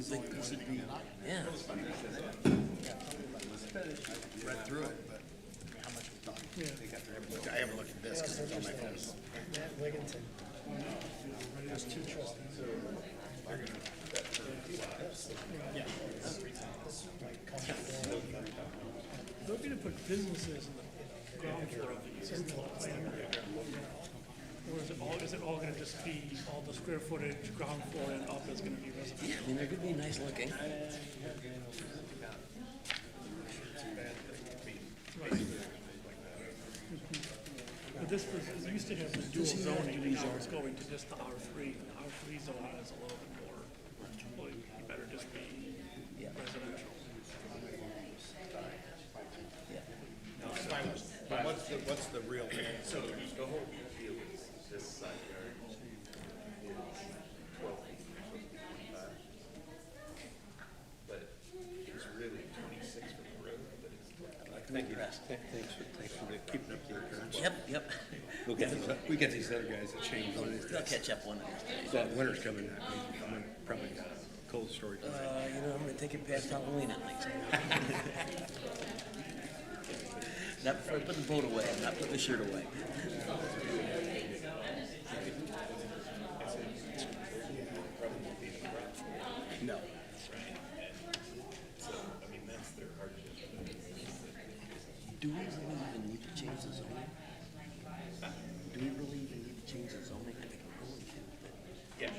think this would be, yeah. Read through it, but how much we talked. I haven't looked at this because it's on my phone. Matt Wigginton. There's two trustees. Yeah. They're gonna put businesses in the ground floor of these, isn't it? Or is it all gonna just be, all the square footage, ground floor and up is gonna be residential? Yeah, I mean, they're gonna be nice looking. But this was, it used to have the dual zoning, and now it's going to just the R3. And the R3 zone is a little bit more, well, you better just be residential. But what's the real? So the whole deal is this side yard is 12 feet, 25. But it's really 26 from the road, but it's 12. Thank you. Thanks for keeping up the appearance. Yep. We get these other guys that change one. They'll catch up one of these days. So winter's coming, that means I'm gonna probably got a cold story tonight. You know, I'm gonna take it past Halloween at night. Not before I put the boat away, I'm not putting the shirt away. No. So, I mean, that's their hardship. Do we really even need to change the zoning? Do we really even need to change the zoning? I think we're going to, but, Yeah.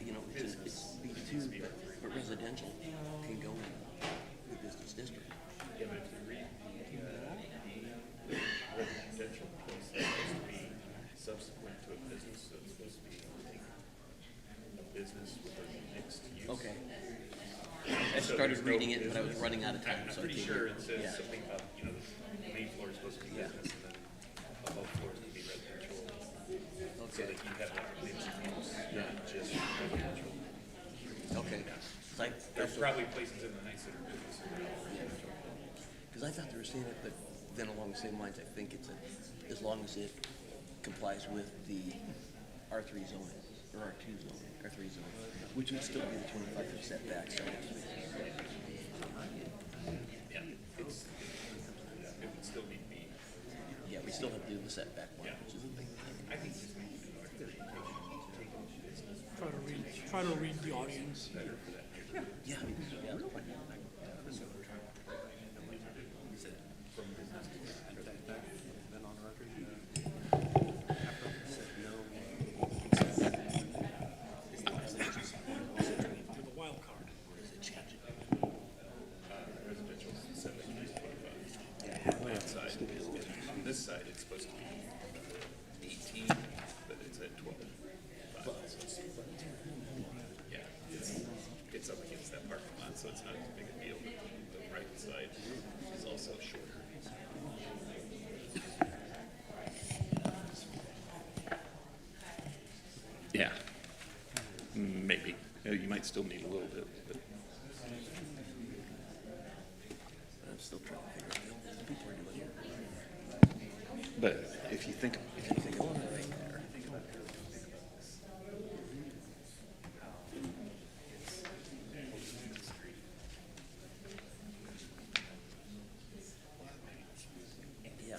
you know, it's B2, but residential can go in the business district. Yeah, but if you read the residential place, it's supposed to be subsequent to a business, so it's supposed to be like a business with a mixed use. Okay. I So started there's no reading it, but I was business. running out of time, I'm so I pretty came sure here. it says Yeah. something about, you know, the main floor is supposed to be Yeah. business, and then above floor is to be residential. So that you have like mixed use, not just residential. Okay. There's probably places in the heights that are business and not residential. Because I thought they were saying it, but then along the same lines, I think it's as long as it complies with the R3 zoning, or R2 zoning, R3 zoning, which would still be the 25% setback, so. Yeah, it would still need to be, Yeah, we still have to do the setback one, which is a big thing. I think this may be taking business Try to read the audience. better for that neighborhood. Yeah. With a wild card. Residential 7 is 25. On that side, on this side, it's supposed to be 18, but it's at 12. Yeah, it's up against that parking lot, so it's not as big a deal. The right side is also shorter. Yeah, maybe. You might still need a little bit, but. I'm still trying to figure out what people are doing. But if you think Take a look right there. Yeah.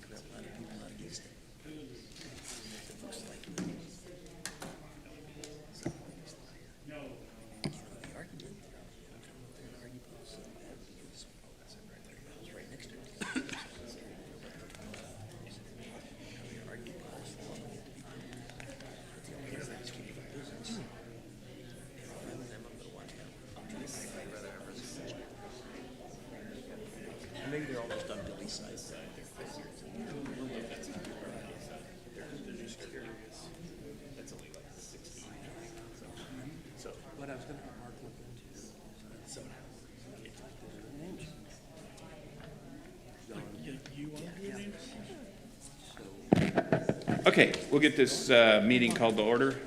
There are a lot of people out against it. It looks like the argument. I don't know if they're gonna argue about so bad because it's right next to it. They're arguing about it. But the only thing that's keeping it business. If I'm them, I'm gonna want to have. I'd rather have residential. And maybe they're almost on Billy's side. that's only like 16. So, What I was gonna have Mark look into. So You want to do your names? okay, we'll get this meeting called to order.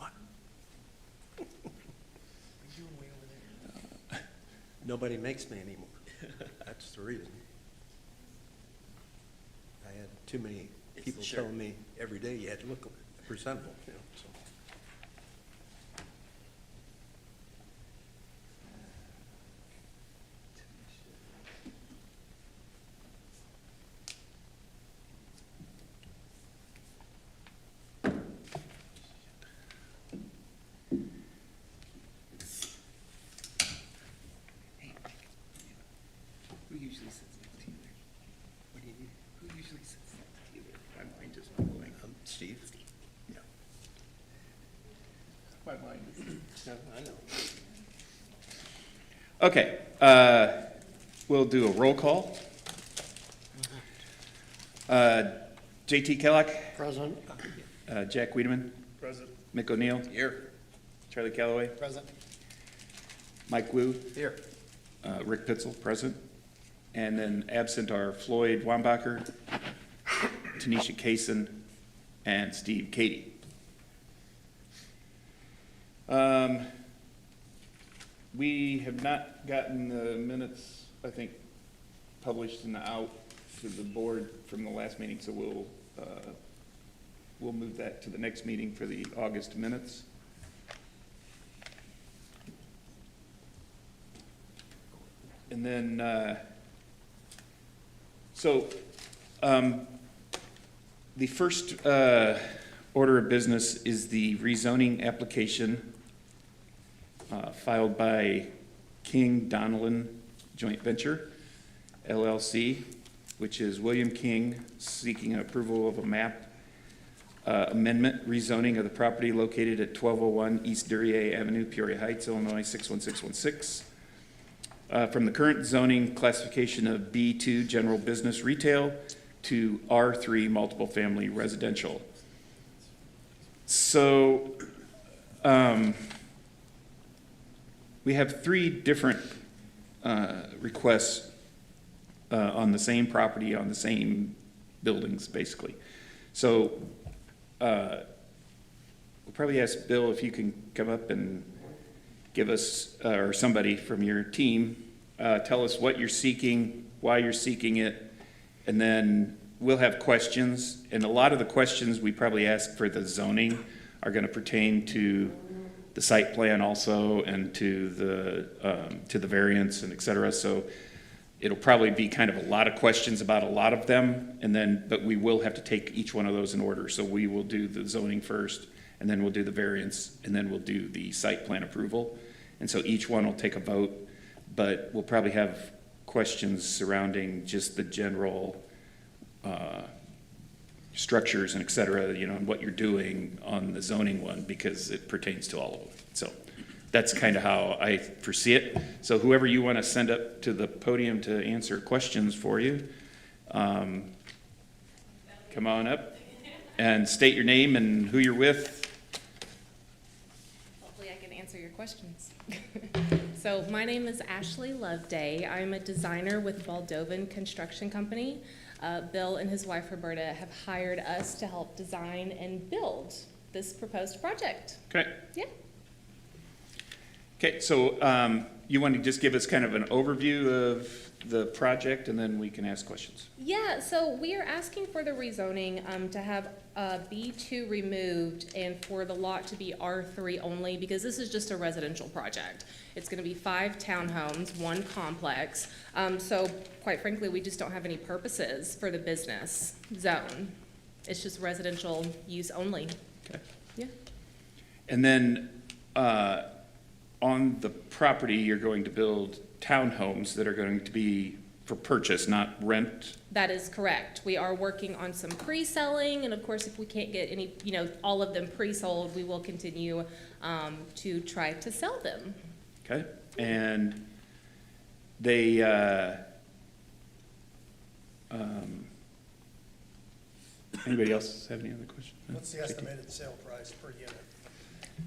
Are you aware Nobody makes me anymore. That's the reason. I had too many It's people the shirt. telling me every day you had to look presentable, you know, so. Who usually sits next to you there? What do you need? Who usually sits next to you there? My mind just went blank. Steve? Yeah. My mind is. No, I know. Okay, we'll do a roll call. JT Kellogg, Present. Jack Wiedemann, Present. Mick O'Neill, Here. Charlie Calloway, Present. Mike Wu, Here. Rick Pitzel, present. And then absent are Floyd Wambacher, Tanisha Kaysen, and Steve Cady. We have not gotten the minutes, I think, published and out to the board from the last meeting, so we'll move that to the next meeting for the August minutes. And then, the first order of business is the rezoning application filed by King Donellan Joint Venture LLC, which is William King seeking approval of a map amendment rezoning of the property located at 1201 East Duryea Avenue, Peoria Heights, Illinois 61616. From the current zoning classification of B2 General Business Retail to R3 Multiple Family Residential. So we have three different requests on the same property, on the same buildings, basically. So we'll probably ask Bill if you can come up and give us, or somebody from your team, tell us what you're seeking, why you're seeking it, and then we'll have questions. And a lot of the questions we probably ask for the zoning are going to pertain to the site plan also, and to the variance and et cetera. So it'll probably be kind of a lot of questions about a lot of them, and then, but we will have to take each one of those in order. So we will do the zoning first, and then we'll do the variance, and then we'll do the site plan approval. And so each one will take a vote, but we'll probably have questions surrounding just the general structures and et cetera, you know, and what you're doing on the zoning one, because it pertains to all of them. So that's kind of how I foresee it. So whoever you want to send up to the podium to answer questions for you, come on up and state your name and who you're with. Hopefully I can answer your questions. So my name is Ashley Loveday. I'm a designer with Baldovan Construction Company. Bill and his wife Roberta have hired us to help design and build this proposed project. Okay. Yeah. Okay, so you want to just give us kind of an overview of the project, and then we can ask questions. Yeah, so we are asking for the rezoning to have B2 removed and for the lot to be R3 only, because this is just a residential project. It's going to be 5 townhomes, 1 complex. So quite frankly, we just don't have any purposes for the business zone. It's just residential use only. Okay. Yeah. And then on the property, you're going to build townhomes that are going to be for purchase, not rent. That is correct. We are working on some pre-selling, and of course, if we can't get any, all of them pre-sold, we will continue to try to sell them. Okay, and they, anybody else have any other questions? What's the estimated sale price per unit?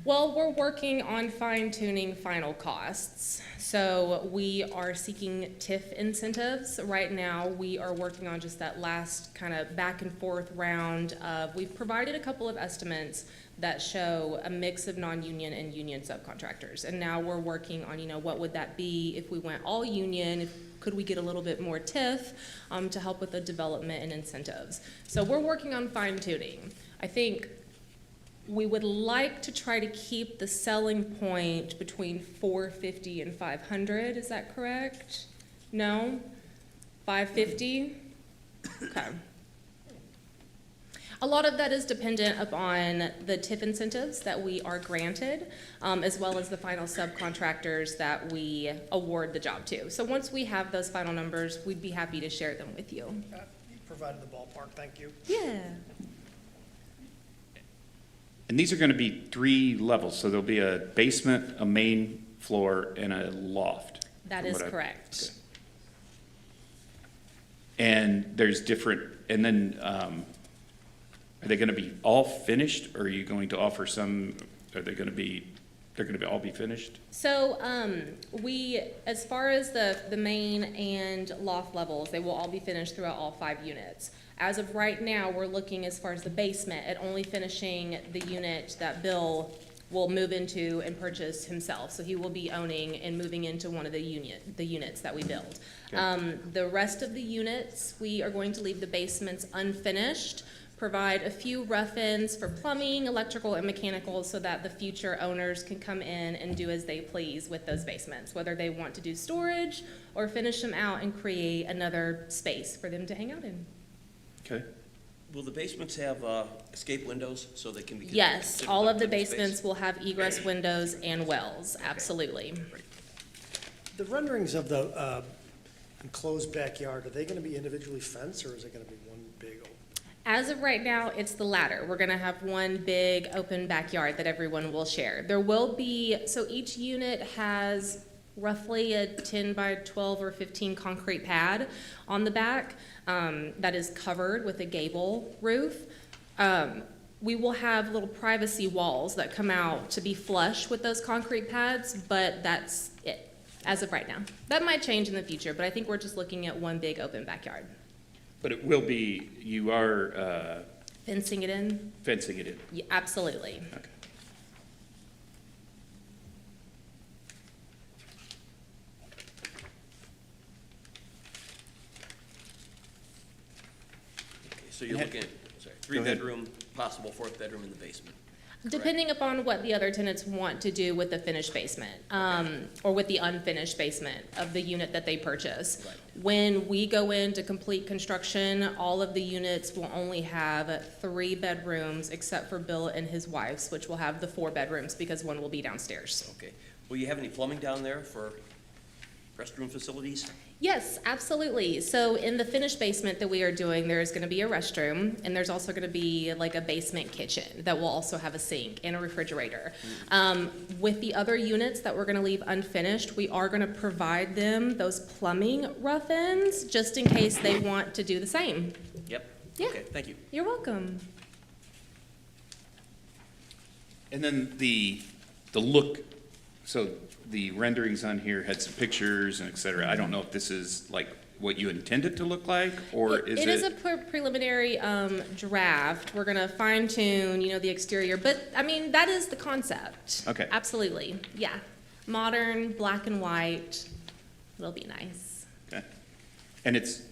Well, we're working on fine-tuning final costs. So we are seeking TIF incentives. Right now, we are working on just that last kind of back and forth round of, we've provided a couple of estimates, that show a mix of non-union and union subcontractors. And now we're working on, what would that be if we went all union? Could we get a little bit more TIF to help with the development and incentives? So we're working on fine tuning. I think we would like to try to keep the selling point between 450 and 500. Is that correct? No? 550? Okay. A lot of that is dependent upon the TIF incentives that we are granted, as well as the final subcontractors that we award the job to. So once we have those final numbers, we'd be happy to share them with you. You provided the ballpark, thank you. Yeah. And these are gonna be 3 levels, so there'll be a basement, a main floor, and a loft. That from is what correct. Okay. And there's different, and then, are they gonna be all finished, or are you going to offer some, are they gonna be, they're gonna all be finished? So we, as far as the main and loft levels, they will all be finished throughout all 5 units. As of right now, we're looking as far as the basement at only finishing the unit that Bill will move into and purchase himself. So he will be owning and moving into one of the units that we build. Okay. The rest of the units, we are going to leave the basements unfinished, provide a few rough ends for plumbing, electrical, and mechanical so that the future owners can come in and do as they please with those basements, whether they want to do storage or finish them out and create another space for them to hang out in. Okay. Will the basements have escape windows so they can be? Yes, considered all of the unfinished space? basements will have egress windows and wells, absolutely. The renderings of the enclosed backyard, are they gonna be individually fenced, or is it gonna be one big open? As of right now, it's the latter. We're gonna have one big open backyard that everyone will share. There will be, so each unit has roughly a 10 by 12 or 15 concrete pad on the back that is covered with a gable roof. We will have little privacy walls that come out to be flush with those concrete pads, but that's it as of right now. That might change in the future, but I think we're just looking at one big open backyard. But it will be, you are Fencing it in? fencing it in? Yeah, absolutely. Okay. Okay, so you're looking at, sorry, Go ahead. 3-bedroom, possible 4th bedroom in the basement. Depending upon what the other tenants want to do with the finished basement, or with the unfinished basement of the unit that they purchase. Right. When we go in to complete construction, all of the units will only have 3 bedrooms, except for Bill and his wife's, which will have the 4 bedrooms because one will be downstairs. Okay. Will you have any plumbing down there for restroom facilities? Yes, absolutely. So in the finished basement that we are doing, there's gonna be a restroom, and there's also gonna be like a basement kitchen that will also have a sink and a refrigerator. With the other units that we're gonna leave unfinished, we are gonna provide them those plumbing rough ends, just in case they want to do the same. Yep. Yeah. Okay, thank you. You're welcome. And then the look, so the renderings on here had some pictures and et cetera. I don't know if this is like what you intend it to look like, or is it? It is a preliminary draft. We're gonna fine tune, the exterior, but I mean, that is the concept. Okay. Absolutely, yeah. Modern, black and white, it'll be nice. Okay. And it's,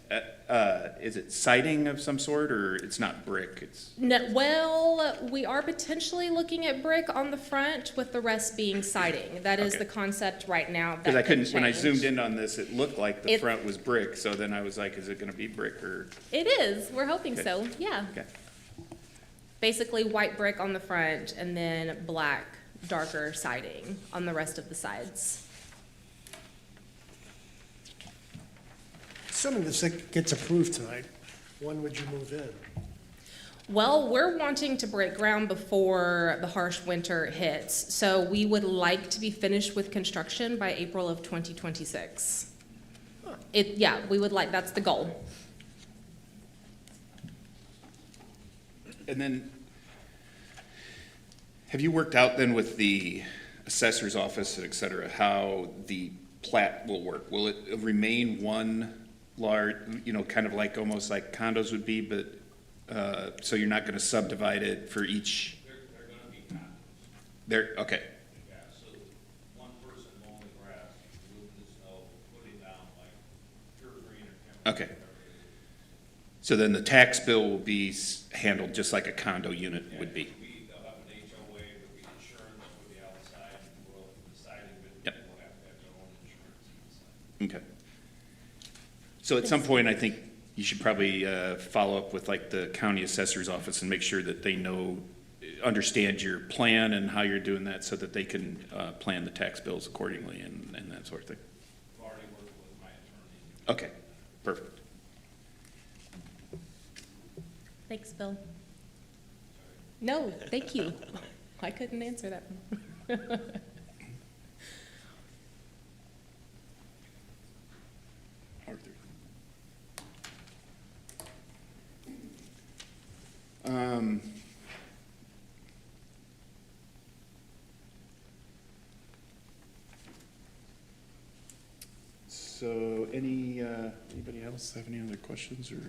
is it siding of some sort, or it's not brick? It's, No, well, we are potentially looking at brick on the front with the rest being siding. That is Okay. the concept right now. because I That could couldn't, when I change. zoomed in on this, it looked like the It- front was brick, so then I was like, is it gonna be brick or? It is, we're hoping Okay. so, yeah. Okay. Basically white brick on the front and then black, darker siding on the rest of the sides. Assuming this gets approved tonight, when would you move in? Well, we're wanting to break ground before the harsh winter hits, so we would like to be finished with construction by April of 2026. Yeah, we would like, that's the goal. And then, have you worked out then with the assessor's office, et cetera, how the plat will work? Will it remain one large, kind of like, almost like condos would be, but, so you're not gonna subdivide it for each? They're gonna be There, okay, Yeah, so one person mowing the grass, moving the snow, putting it down like pure green or okay. So then the tax bill will be handled just like a condo unit would be. They'll have an HOA, there'll be insurance for the outside, well, the side of it, Yep. will have to have their own insurance inside. Okay. So at some point, I think you should probably follow up with like the county assessor's office and make sure that they understand your plan and how you're doing that so that they can plan the tax bills accordingly and that sort of thing. I've already worked with my attorney. Okay, perfect. Thanks, Bill. No, thank you. I couldn't answer that. Arthur. Um, So anybody else have any other questions or?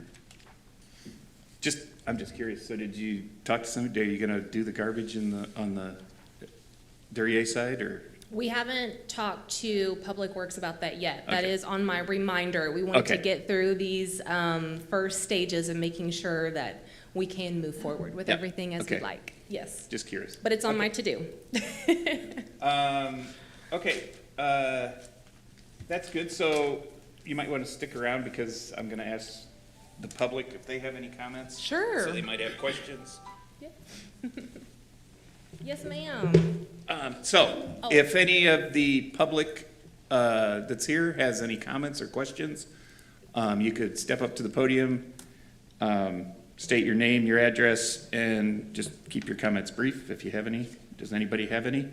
I'm just curious, so did you talk to somebody, are you gonna do the garbage on the Duryea side or? We haven't talked to Public Works about that yet. That Okay. is on my reminder. We want to Okay. get through these first stages and making sure that we can move forward with Yep. everything as we Okay. like. Yes, Just curious. but it's on my to-do. Okay, that's good, so you might wanna stick around because I'm gonna ask the public if they have any comments. Sure. So they might have questions. Yes, ma'am. So, Oh. if any of the public that's here has any comments or questions, you could step up to the podium, state your name, your address, and just keep your comments brief if you have any. Does anybody have any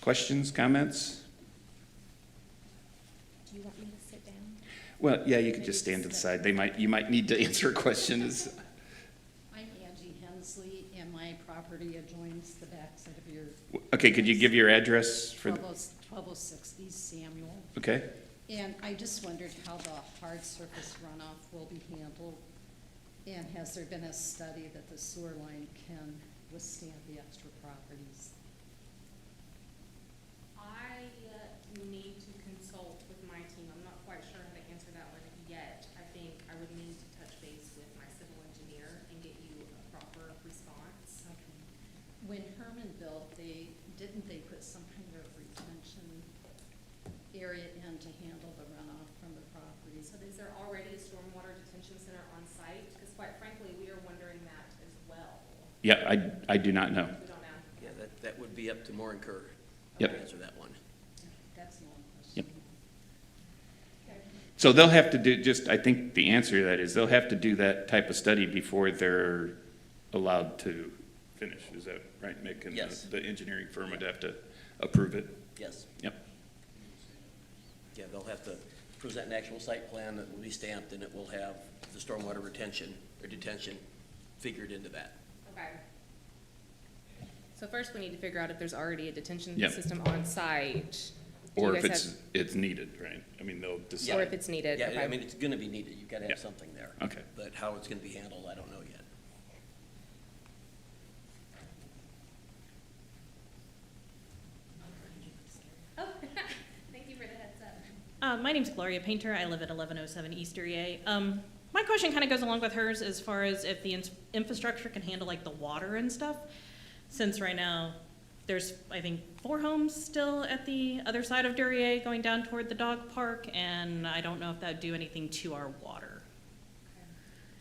questions, comments? Do you want me to sit down? Well, yeah, you could just stand to the side. You might need to answer questions. I'm Angie Hensley, and my property adjoins the backside of your Okay, could you give your address for, 1206 East Samuel. okay? And I just wondered how the hard surface runoff will be handled. And has there been a study that the sewer line can withstand the extra properties? I need to consult with my team. I'm not quite sure how to answer that one yet. I think I would need to touch base with my civil engineer and get you a proper response. Okay. When Herman built, didn't they put some kind of retention area in to handle the runoff from the properties? So is there already a stormwater detention center on site? Because quite frankly, we are wondering that as well. Yeah, I do not know. We don't know. Yeah, that would be up to Moore and Kerr. Yep. To answer that one. That's the only Yep. question. So they'll have to do, I think the answer to that is they'll have to do that type of study before they're allowed to finish. Is that right, Mick? And Yes. the engineering firm would have to approve it? Yes. Yep. Yeah, they'll have to present an actual site plan that will be stamped, and it will have the stormwater retention or detention figured into that. Okay. So first, we need to figure out if there's already a detention Yep. system on site. Do you Or if guys it's needed, right? I mean, they'll have- decide. Or if it's needed, Yeah, I okay. mean, it's gonna be needed, you've gotta Yeah. have something there. Okay. But how it's gonna be handled, I don't know yet. Oh, thank you for the heads up. My name's Gloria Painter. I live at 1107 East Duryea. My question kind of goes along with hers as far as if the infrastructure can handle like the water and stuff. Since right now, there's, I think, 4 homes still at the other side of Duryea going down toward the dog park, and I don't know if that would do anything to our water.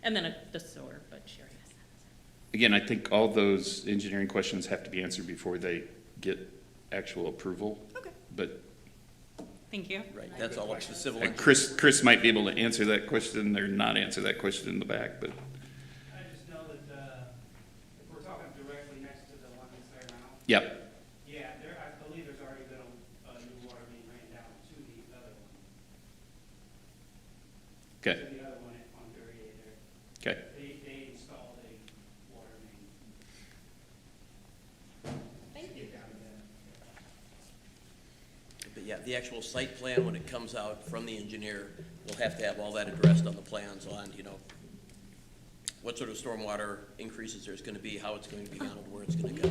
And then the sewer, but Sherry has that. Again, I think all those engineering questions have to be answered before they get actual approval. Okay. But Thank you. Right, that's all up to the civil engineer. Chris might be able to answer that question or not answer that question in the back, but I just know that, if we're talking directly next to the one that's there now, yep, yeah, I believe there's already been a new water being ran down to the other one. okay, To the other one on Duryea there. okay. They installed a water main. Thank you. Down to that. But yeah, the actual site plan, when it comes out from the engineer, we'll have to have all that addressed on the plans on, what sort of stormwater increases there's gonna be, how it's going to be handled, where it's gonna go.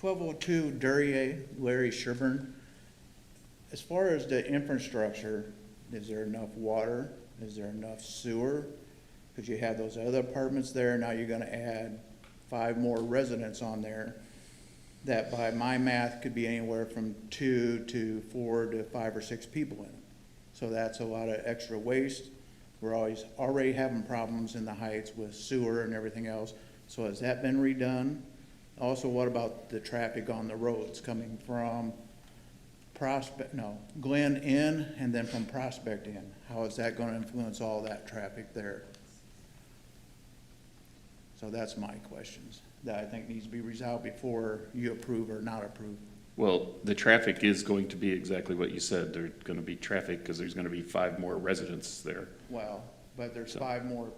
1202 Duryea, Larry Sherburne. As far as the infrastructure, is there enough water? Is there enough sewer? Because you have those other apartments there, now you're gonna add 5 more residents on there. That by my math could be anywhere from 2 to 4 to 5 or 6 people in it. So that's a lot of extra waste. We're already having problems in the Heights with sewer and everything else. So has that been redone? Also, what about the traffic on the roads coming from Glen in and then from Prospect in? How is that gonna influence all that traffic there? So that's my questions that I think needs to be resolved before you approve or not approve. Well, the traffic is going to be exactly what you said. There's going to be traffic because there's going to be 5 more residents there. Well, but there's 5 more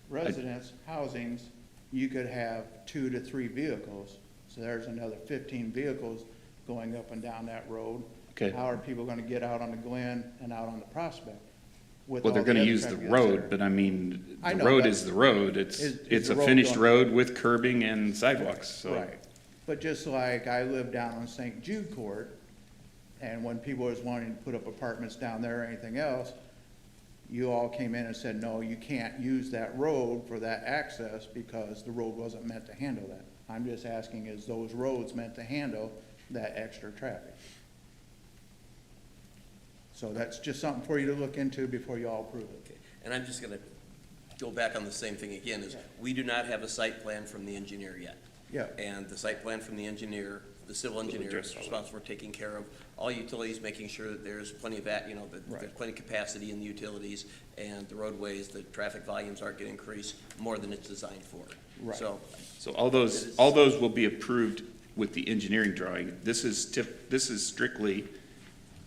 residents, housings, you could have 2 to 3 vehicles. So there's another 15 vehicles going up and down that road. Okay. How are people gonna get out on the Glen and out on the Prospect? with Well, they're all gonna other use the traffic that's there? road, but I mean, I the know, road but is the road. It's is a the road finished going- road with curbing and sidewalks, so. Right, but just like I live down on St. Jude Court, and when people was wanting to put up apartments down there or anything else, you all came in and said, no, you can't use that road for that access because the road wasn't meant to handle that. I'm just asking, is those roads meant to handle that extra traffic? So that's just something for you to look into before you all approve it. Okay. And I'm just gonna go back on the same thing again, is we do not have a site plan from the engineer yet. Yeah. And the site plan from the engineer, the civil engineer is responsible for taking care of all utilities, making sure that there's plenty of that, there's plenty of capacity in the utilities and the roadways, the traffic volumes aren't gonna increase more than it's designed for. Right. So, So all those will be approved with the engineering drawing. This is strictly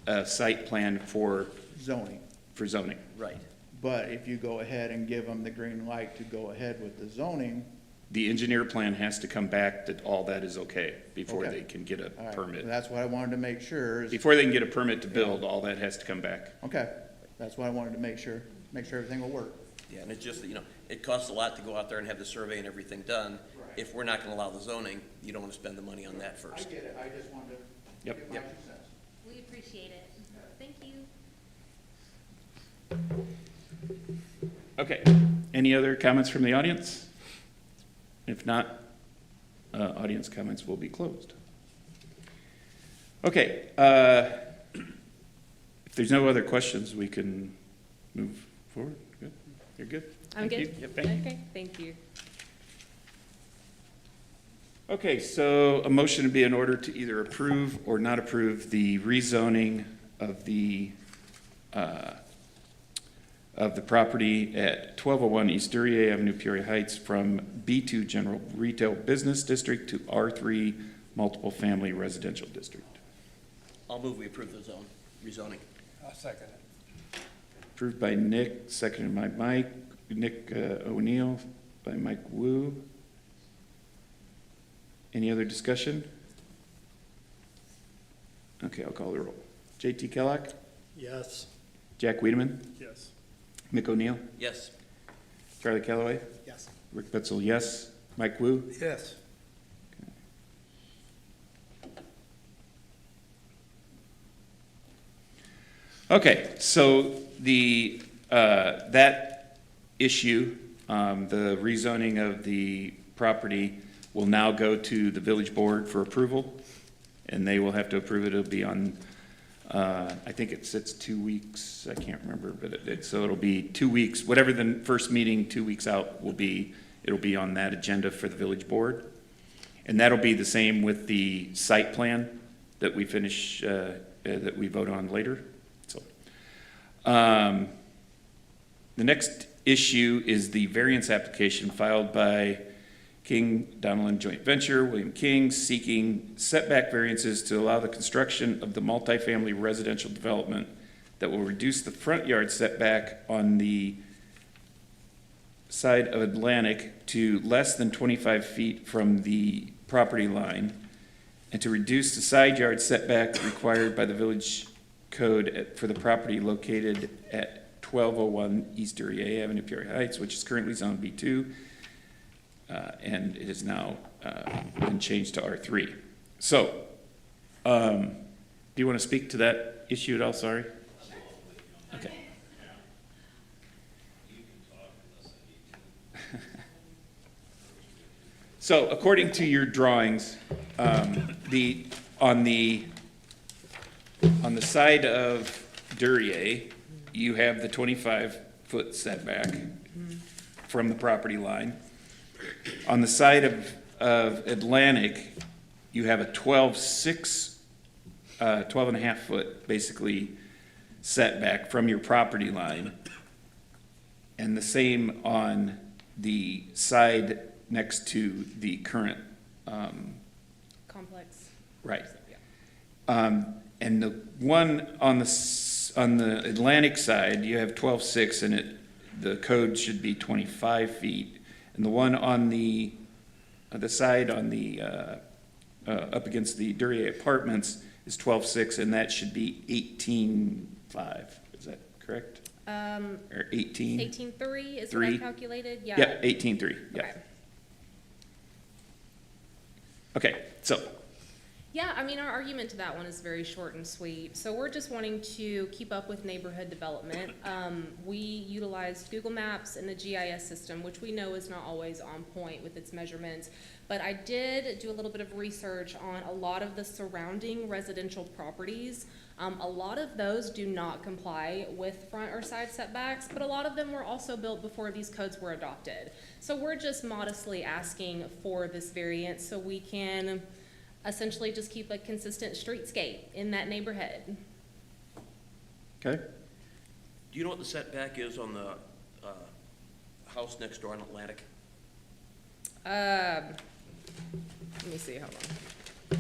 a site plan for Zoning. zoning. right. But if you go ahead and give them the green light to go ahead with the zoning, The engineer plan has to come back that all that is okay before Okay. they can get a all right, permit. that's what I wanted to make sure is, Before they can get a permit to build, all that has to come back. okay, that's what I wanted to make sure everything will work. Yeah, and it's just that, it costs a lot to go out there and have the survey and everything done. If we're not gonna allow the zoning, you don't wanna spend the money on that first. get it, I just wanted to Yep. give my 2 cents. We appreciate it. Thank you. Okay, any other comments from the audience? If not, audience comments will be closed. Okay, if there's no other questions, we can move forward. Good, you're good? I'm Thank good? you. Yep, thank you. Okay, thank you. Okay, so a motion to be in order to either approve or not approve the rezoning of the property at 1201 East Duryea Avenue, Peoria Heights, from B2 General Retail Business District to R3 Multiple Family Residential District. I'll move we approve the rezoning. I'll second it. Approved by Nick, seconded by Mike. Nick O'Neill by Mike Wu. Any other discussion? Okay, I'll call the roll. JT Kellogg, Yes. Jack Wiedemann, Yes. Mick O'Neill, Yes. Charlie Callaway, Yes. Rick Bitzel, yes. Mike Wu. Yes. Okay, so that issue, the rezoning of the property will now go to the village board for approval, and they will have to approve it. It'll be on, I think it sits 2 weeks, I can't remember, but so it'll be 2 weeks, whatever the first meeting 2 weeks out will be, it'll be on that agenda for the village board. And that'll be the same with the site plan that we finish, that we vote on later. So, the next issue is the variance application filed by King Donellan Joint Venture, William King, seeking setback variances to allow the construction of the multifamily residential development that will reduce the front yard setback on the side of Atlantic to less than 25 feet from the property line, and to reduce the side yard setback required by the village code for the property located at 1201 East Duryea Avenue, Peoria Heights, which is currently zone B2, and it is now been changed to R3. So, do you want to speak to that issue at all? Sorry. Okay. So according to your drawings, on the side of Duryea, you have the 25-foot setback from the property line. On the side of Atlantic, you have a 12 and a half foot, basically, setback from your property line. And the same on the side next to the current, Complex. right. Yeah. And the one on the Atlantic side, you have 12.6, and the code should be 25 feet. And the one on the side on the, up against the Duryea Apartments is 12.6, and that should be 18.5. Is that correct? Or 18? 18.3 is what I Three. calculated, yeah. Yep, 18.3, yeah. Okay. Okay, so, Yeah, I mean, our argument to that one is very short and sweet. So we're just wanting to keep up with neighborhood development. We utilized Google Maps and the GIS system, which we know is not always on point with its measurements. But I did do a little bit of research on a lot of the surrounding residential properties. A lot of those do not comply with front or side setbacks, but a lot of them were also built before these codes were adopted. So we're just modestly asking for this variance so we can essentially just keep a consistent streetscape in that neighborhood. okay, Do you know what the setback is on the house next door on Atlantic? Let me see, hold on.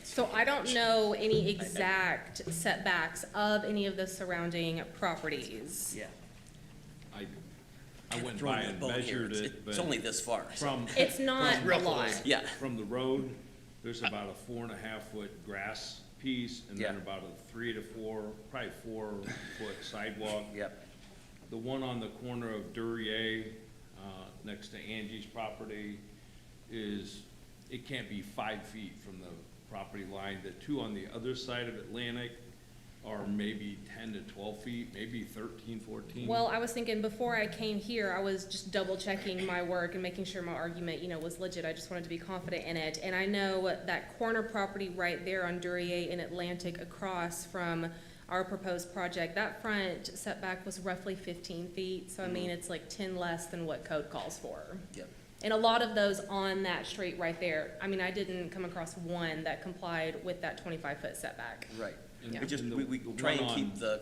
So I don't know any exact setbacks of any of the surrounding properties. Yeah. I went Throwing by a and bone here. measured It's- it, It's but only this far. from, It's not a lot. Yeah. from the road, there's about a 4.5-foot grass piece, and then Yeah. about a 3 to 4, probably 4-foot sidewalk. Yep. The one on the corner of Duryea, next to Angie's property, it can't be 5 feet from the property line. The two on the other side of Atlantic are maybe 10 to 12 feet, maybe 13, 14. Well, I was thinking before I came here, I was just double checking my work and making sure my argument, was legit. I just wanted to be confident in it. And I know that corner property right there on Duryea and Atlantic across from our proposed project, that front setback was roughly 15 feet. So I mean, it's like 10 less than what code calls for. Yep. And a lot of those on that street right there, I mean, I didn't come across one that complied with that 25-foot setback. Right. Yeah. We just, And the we try and one keep on- the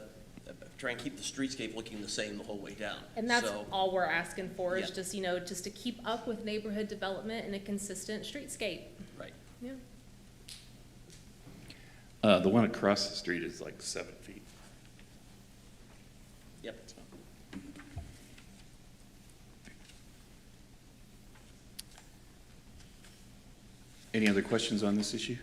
streetscape looking the same the whole way down. And that's So, all we're asking for is Yeah. just, just to keep up with neighborhood development and a consistent streetscape. Right. Yeah. the one across the street is like 7 feet. Yep. Any other questions on this issue?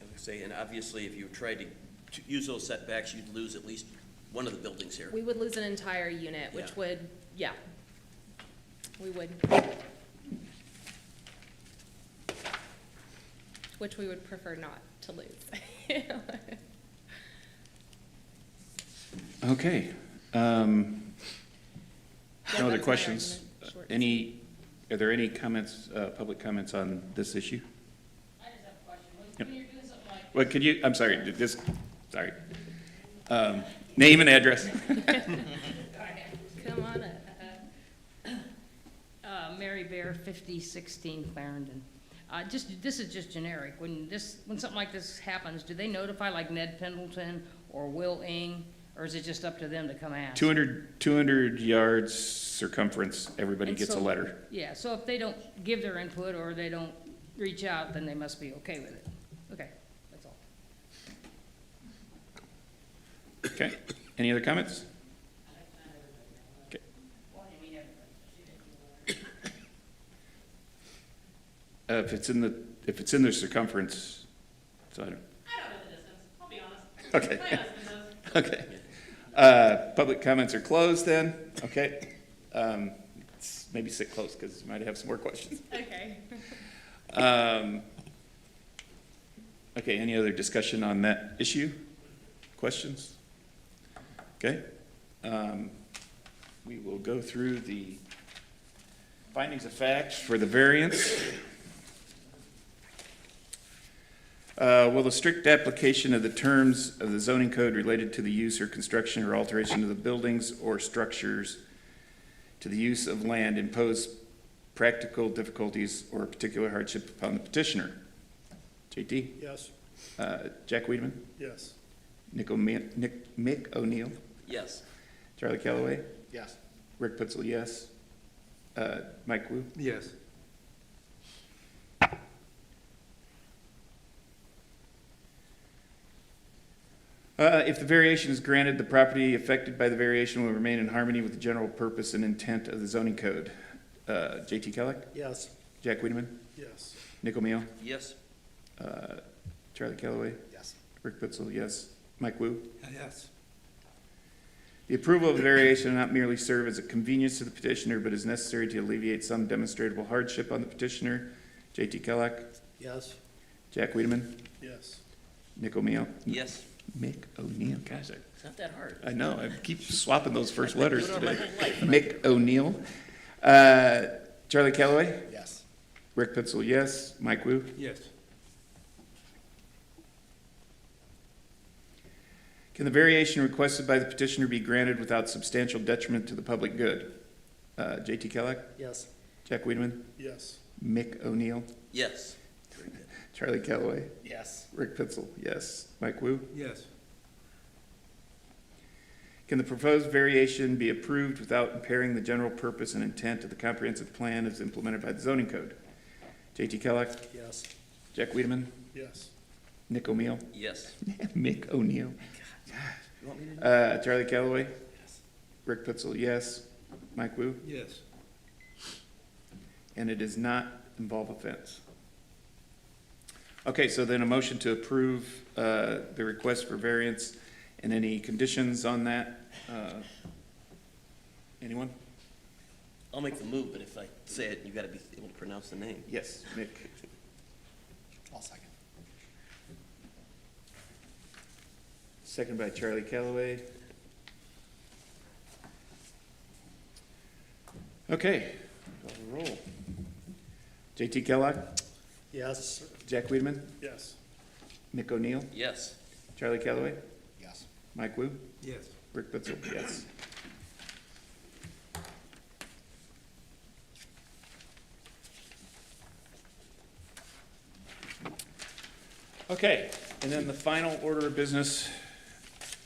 As I say, and obviously, if you tried to use those setbacks, you'd lose at least one of the buildings here. We would lose an entire unit, which Yeah. would, yeah, we would. Which we would prefer not to lose. Okay. Yeah, No that's other my questions? argument, short. Are there any comments, public comments on this issue? I just have a question. Yep. When you're doing something like Well, could you, I'm sorry, sorry. Name and address. Come on up. Mary Bear, 5016 Clarendon. This is just generic. When something like this happens, do they notify like Ned Pendleton or Will Ing, or is it just up to them to come ask? 200 yards circumference, everybody And gets a so- letter. Yeah, so if they don't give their input or they don't reach out, then they must be okay with it. Okay, that's all. Okay, any other comments? Okay. If it's in the circumference, so I don't, I don't know the distance, I'll be honest. okay. My husband does. Okay. Public comments are closed then, okay? It's maybe sit close, because you might have some more questions. Okay. Okay, any other discussion on that issue? Questions? Okay. We will go through the findings of fact for the variance. Will the strict application of the terms of the zoning code related to the use or construction or alteration of the buildings or structures to the use of land impose practical difficulties or particular hardship upon the petitioner? JT? Yes. Jack Wiedemann? Yes. Mick O'Neill? Yes. Charlie Calloway? Yes. Rick Pitzel, yes. Mike Wu? Yes. If the variation is granted, the property affected by the variation will remain in harmony with the general purpose and intent of the zoning code. JT Kellick? Yes. Jack Wiedemann? Yes. Nick O'Neill? Yes. Charlie Calloway? Yes. Rick Pitzel, yes. Mike Wu? Yes. The approval of the variation will not merely serve as a convenience to the petitioner, but is necessary to alleviate some demonstrable hardship on the petitioner. JT Kellick? Yes. Jack Wiedemann? Yes. Nick O'Neill? Yes. Mick O'Neill, gosh, It's not that hard. I know, I keep swapping those first I've been letters doing it my today. whole life, and Mick O'Neill. Charlie Calloway? Yes. Rick Pitzel, yes. Mike Wu? Yes. Can the variation requested by the petitioner be granted without substantial detriment to the public good? JT Kellick? Yes. Jack Wiedemann? Yes. Mick O'Neill? Yes. Charlie Calloway? Yes. Rick Pitzel, yes. Mike Wu? Yes. Can the proposed variation be approved without impairing the general purpose and intent of the comprehensive plan as implemented by the zoning code? JT Kellick? Yes. Jack Wiedemann? Yes. Nick O'Neill? Yes. Mick O'Neill? You want me to? Charlie Calloway? Rick Pitzel, yes. Mike Wu? Yes. And it does not involve a fence. Okay, so then a motion to approve the request for variance and any conditions on that. Anyone? I'll make the move, but if I say it, you gotta be able to pronounce the name. Yes, Mick. I'll second. Second by Charlie Calloway. Okay, call the roll. JT Kellogg, Yes. Jack Wiedemann, Yes. Mick O'Neill, Yes. Charlie Calloway, Yes. Mike Wu, Yes. Rick Pitzel, yes. Okay, and then the final order of business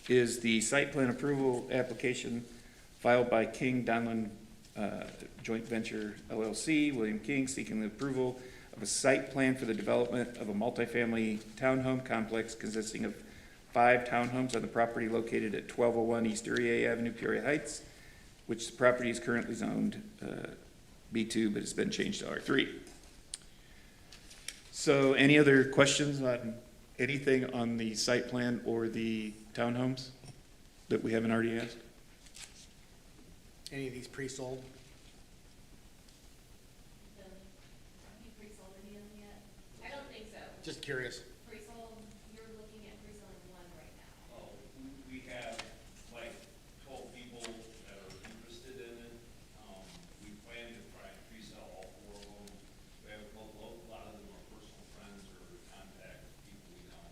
is the site plan approval application filed by King Donlin Joint Venture LLC, William King, seeking the approval of a site plan for the development of a multifamily townhome complex consisting of 5 townhomes on the property located at 1201 East Erie Avenue, Peoria Heights, which the property is currently zoned B2, but it's been changed to R3. So any other questions on anything on the site plan or the townhomes that we haven't already asked? Any of these pre-sold? Have you pre-sold any of them yet? I don't think so. Just curious. Pre-sold, you're looking at pre-selling one right now. Oh, we have like 12 people that are interested in it. We plan to try and pre-sell all 4 of them. We have a lot of them are personal friends or contact people we know.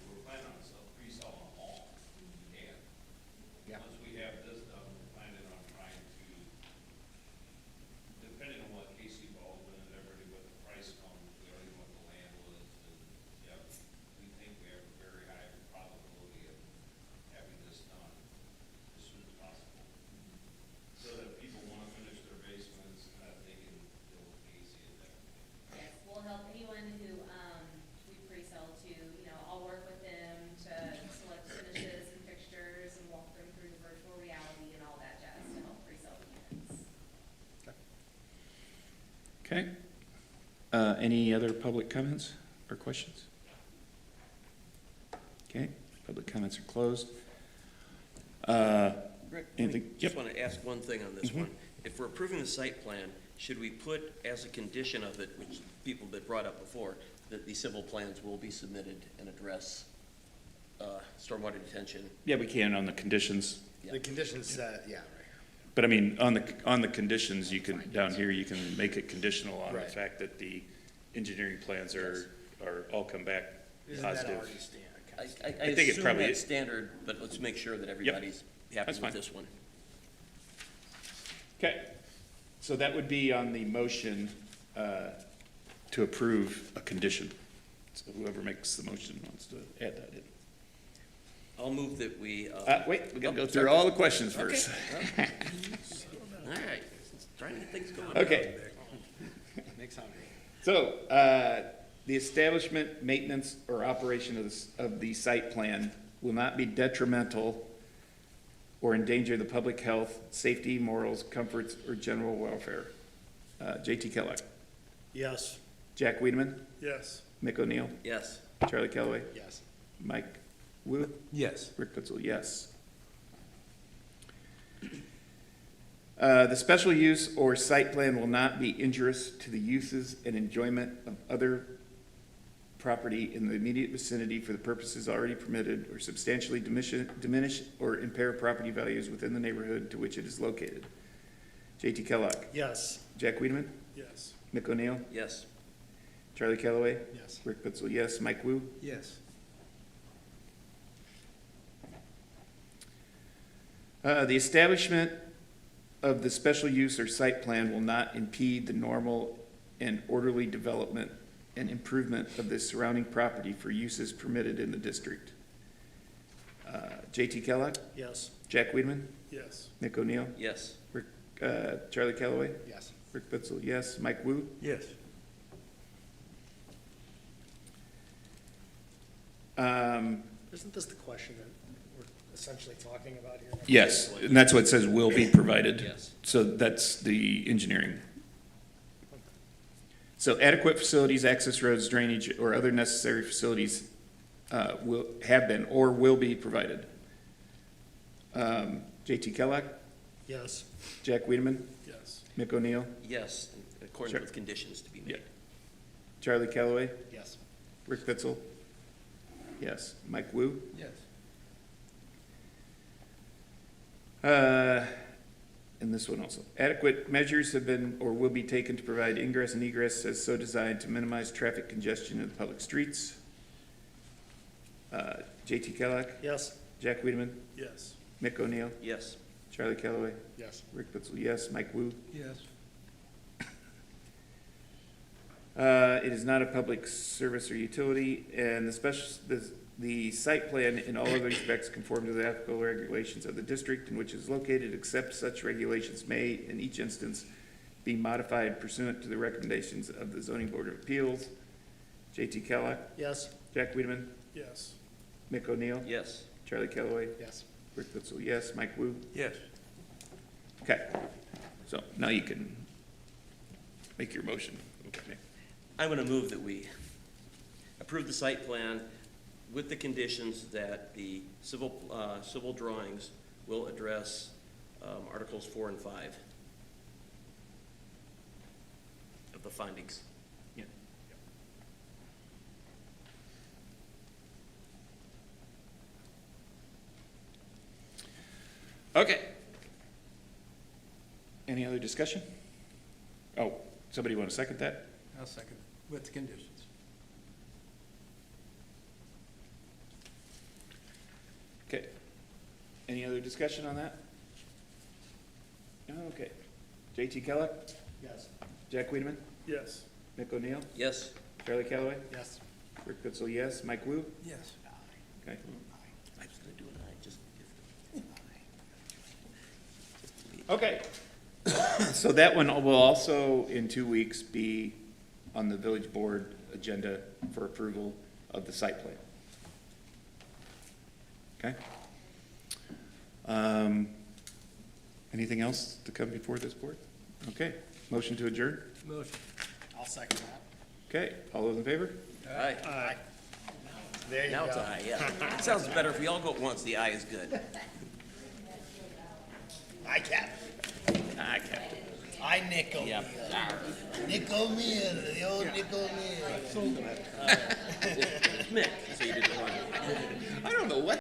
We're planning on pre-selling them all, if we can. Yeah. Once we have this done, we're planning on trying to, depending on what Casey Baldwin and everybody, what the price comes, we already know what the land was, and, yeah, we think we have a very high probability of having this done as soon as possible. So that if people wanna finish their basements, they can deal with Casey at that point. Yes, we'll help anyone who, we pre-sell to, I'll work with them to select finishes and fixtures and walk them through the virtual reality and all that jazz to help pre-sell the units. Okay. Any other public comments or questions? Okay, public comments are closed. Rick, Anything? just Yep. want to ask one thing on this one. if we're approving the site plan, should we put as a condition of it, which people have brought up before, that the civil plans will be submitted and address stormwater detention? Yeah, we can on the conditions, The conditions, yeah, right here. but I mean, on the conditions, you can, down here, you can make it conditional on the Right. fact that the engineering plans are all come back Isn't that positive. already standard? I think it assume probably that's is. standard, but let's make sure that everybody's happy That's with fine. this one. Okay, so that would be on the motion to approve a condition. So whoever makes the motion wants to add that in. I'll move that we. Wait, we gotta go through all the questions Okay. first. All right, trying to get things going. Okay, Makes sense. so, the establishment, maintenance, or operation of the site plan will not be detrimental or endanger the public health, safety, morals, comforts, or general welfare. J.T. Kellogg. Yes. Jack Wiedemann. Yes. Mick O'Neill. Yes. Charlie Calloway. Yes. Mike Wu. Yes. Rick Pitzel, yes. The special use or site plan will not be injurious to the uses and enjoyment of other property in the immediate vicinity for the purposes already permitted or substantially diminish or impair property values within the neighborhood to which it is located. J.T. Kellogg. Yes. Jack Wiedemann. Yes. Mick O'Neill. Yes. Charlie Calloway. Yes. Rick Pitzel, yes. Mike Wu. Yes. The establishment of the special use or site plan will not impede the normal and orderly development and improvement of the surrounding property for uses permitted in the district. J.T. Kellogg, Yes. Jack Wiedemann, Yes. Nick O'Neill, Yes. Rick, Charlie Calloway, Yes. Rick Pitzel, yes, Mike Wu. Yes. Isn't this the question that we're essentially talking about here? Yes, and that's what it says will be provided. Yes. So that's the engineering. So adequate facilities, access roads, drainage, or other necessary facilities will have been or will be provided. J.T. Kellogg, Yes. Jack Wiedemann, Yes. Mick O'Neill, Yes, according Sure. with conditions to be made. Yeah. Charlie Calloway, Yes. Rick Pitzel, yes, Mike Wu. Yes. And this one also. Adequate measures have been or will be taken to provide ingress and egress as so designed to minimize traffic congestion in the public streets. J.T. Kellogg, Yes. Jack Wiedemann, Yes. Mick O'Neill, Yes. Charlie Calloway, Yes. Rick Pitzel, yes, Mike Wu. Yes. It is not a public service or utility, and the site plan in all other respects conform to the applicable regulations of the district in which it is located, except such regulations may, in each instance, be modified pursuant to the recommendations of the Zoning Board of Appeals. J.T. Kellogg, Yes. Jack Wiedemann, Yes. Mick O'Neill, Yes. Charlie Calloway, Yes. Rick Pitzel, yes, Mike Wu. Yes. Okay, so now you can make your motion. Okay. I'm gonna move that we approve the site plan with the conditions that the civil drawings will address Articles 4 and 5 of the findings. Yeah. Okay. Any other discussion? Oh, somebody want to second that? I'll second with the conditions. Okay. Any other discussion on that? Okay. J.T. Kellogg, Yes. Jack Wiedemann, Yes. Mick O'Neill, Yes. Charlie Calloway, Yes. Rick Pitzel, yes, Mike Wu. Yes. Okay. I was gonna do an aye, just. Okay. So that one will also, in 2 weeks, be on the village board agenda for approval of the site plan. Okay? Anything else to come before this board? Okay, motion to adjourn? Motion. I'll second that. Okay, all those in favor? Aye. Aye. There you Now it's go. aye, yeah. It sounds better if we all go at once, the aye is good. Aye, Cap. Aye. I kept it. I nickel. Yep. Nickel meal, the old nickel meal. Mick, so you did the one. I don't know what